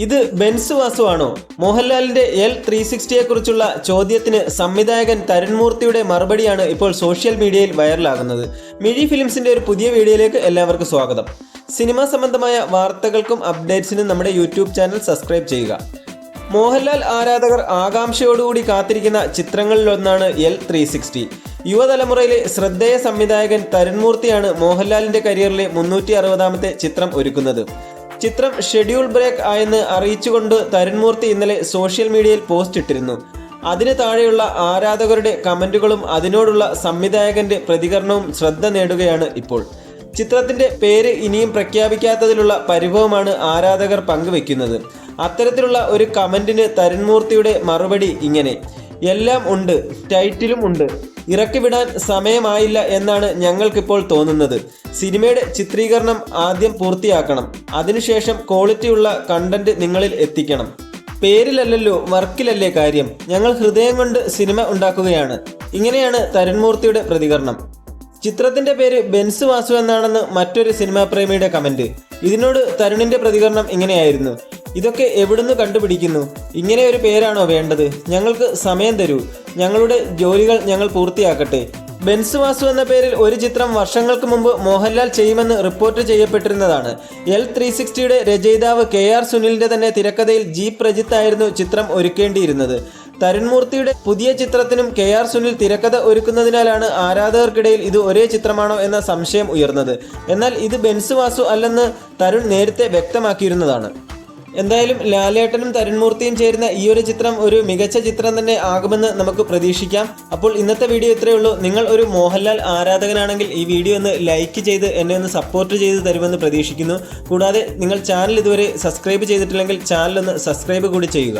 ഇത് ബെൻസ് വാസു ആണോ? മോഹൻലാലിന്റെ L360യെ കുറിച്ചുള്ള ചോദ്യത്തിന് സംവിധായകൻ തരുൺ മൂർത്തിയുടെ മറുപടിയാണ് ഇപ്പോൾ സോഷ്യൽ മീഡിയയിൽ വൈറലാകുന്നത്. മിഴി ഫിലിംസിന്റെ ഒരു പുതിയ വീഡിയോയിലേക്ക് എല്ലാവർക്കും സ്വാഗതം. സിനിമാ സംബന്ധമായ വാർത്തകൾക്കും അപ്ഡേറ്റ്സിനും നമ്മുടെ യൂട്യൂബ് ചാനൽ സബ്സ്ക്രൈബ് ചെയ്യുക. മോഹൻലാൽ ആരാധകർ ആകാംക്ഷയോടുകൂടി കാത്തിരിക്കുന്ന ചിത്രങ്ങളിലൊന്നാണ് L360. യുവതലമുറയിലെ ശ്രദ്ധേയ സംവിധായകൻ തരുൺ മൂർത്തിയാണ് മോഹൻലാലിന്റെ കരിയറിലെ 360ാമത്തെ ചിത്രം ഒരുക്കുന്നത്. ചിത്രം ഷെഡ്യൂൾ ബ്രേക്ക് ആയെന്ന് അറിയിച്ചുകൊണ്ട് തരുൺ മൂർത്തി ഇന്നലെ സോഷ്യൽ മീഡിയയിൽ പോസ്റ്റ് ഇട്ടിരുന്നു. അതിന് താഴെയുള്ള ആരാധകരുടെ കമന്റുകളും അതിനോടുള്ള സംവിധായകന്റെ പ്രതികരണവും ശ്രദ്ധ നേടുകയാണ് ഇപ്പോൾ. ചിത്രത്തിന്റെ പേര് ഇനിയും പ്രഖ്യാപിക്കാത്തതിലുള്ള പരിഭവമാണ് ആരാധകർ പങ്കുവെക്കുന്നത്. അത്തരത്തിലുള്ള ഒരു കമന്റിന് തരുൺ മൂർത്തിയുടെ മറുപടി ഇങ്ങനെ: എല്ലാം ഉണ്ട്, ടൈറ്റിലും ഉണ്ട്, ഇറക്കിവിടാൻ സമയമായില്ല എന്നാണ് ഞങ്ങൾക്കിപ്പോൾ തോന്നുന്നത്. സിനിമയുടെ ചിത്രീകരണം ആദ്യം പൂർത്തിയാക്കണം, അതിനുശേഷം ക്വാളിറ്റിയുള്ള കണ്ടന്റ് നിങ്ങളിൽ എത്തിക്കണം. പേരിലല്ലല്ലോ വർക്കിലല്ലേ കാര്യം. ഞങ്ങൾ ഹൃദയം കൊണ്ട് സിനിമ ഉണ്ടാക്കുകയാണ്. ഇങ്ങനെയാണ് തരുൺ മൂർത്തിയുടെ പ്രതികരണം. ചിത്രത്തിന്റെ പേര് ബെൻസ് വാസു എന്നാണെന്ന് മറ്റൊരു സിനിമാ പ്രേമിയുടെ കമന്റ്. ഇതിനോട് തരുണിന്റെ പ്രതികരണം ഇങ്ങനെയായിരുന്നു: ഇതൊക്കെ എവിടുന്ന് കണ്ടുപിടിക്കുന്നു? ഇങ്ങനെ ഒരു പേരാണോ വേണ്ടത്? ഞങ്ങൾക്ക് സമയം തരൂ, ഞങ്ങളുടെ ജോലികൾ ഞങ്ങൾ പൂർത്തിയാക്കട്ടെ. ബെൻസ് വാസു എന്ന പേരിൽ ഒരു ചിത്രം വർഷങ്ങൾക്ക് മുമ്പ് മോഹൻലാൽ ചെയ്യുമെന്ന് റിപ്പോർട്ട് ചെയ്യപ്പെട്ടിരുന്നതാണ്. L360യുടെ രചയിതാവ് KR സുനിലിന്റെ തന്നെ തിരക്കഥയിൽ G പ്രജിത്ത് ആയിരുന്നു ചിത്രം ഒരുക്കേണ്ടിയിരുന്നത്. തരുൺ മൂർത്തിയുടെ പുതിയ ചിത്രത്തിനും KR സുനിൽ തിരക്കഥ ഒരുക്കുന്നതിനാലാണ് ആരാധകർക്കിടയിൽ ഇത് ഒരേ ചിത്രമാണോ എന്ന സംശയം ഉയർന്നത്. എന്നാൽ ഇത് ബെൻസ് വാസു അല്ലെന്ന് തരുൺ നേരത്തെ വ്യക്തമാക്കിയിരുന്നതാണ്. എന്തായാലും ലാലേട്ടനും തരുൺ മൂർത്തിയും ചേരുന്ന ഈ ഒരു ചിത്രം ഒരു മികച്ച ചിത്രം തന്നെ ആകുമെന്ന് നമുക്ക് പ്രതീക്ഷിക്കാം. അപ്പോൾ ഇന്നത്തെ വീഡിയോ ഇത്രയേ ഉള്ളൂ. നിങ്ങൾ ഒരു മോഹൻലാൽ ആരാധകനാണെങ്കിൽ ഈ വീഡിയോ ഒന്ന് ലൈക്ക് ചെയ്ത് എന്നെ ഒന്ന് സപ്പോർട്ട് ചെയ്ത് തരുമെന്ന് പ്രതീക്ഷിക്കുന്നു. കൂടാതെ നിങ്ങൾ ചാനൽ ഇതുവരെ സബ്സ്ക്രൈബ് ചെയ്തിട്ടില്ലെങ്കിൽ ചാനൽ ഒന്ന് സബ്സ്ക്രൈബ് കൂടി ചെയ്യുക.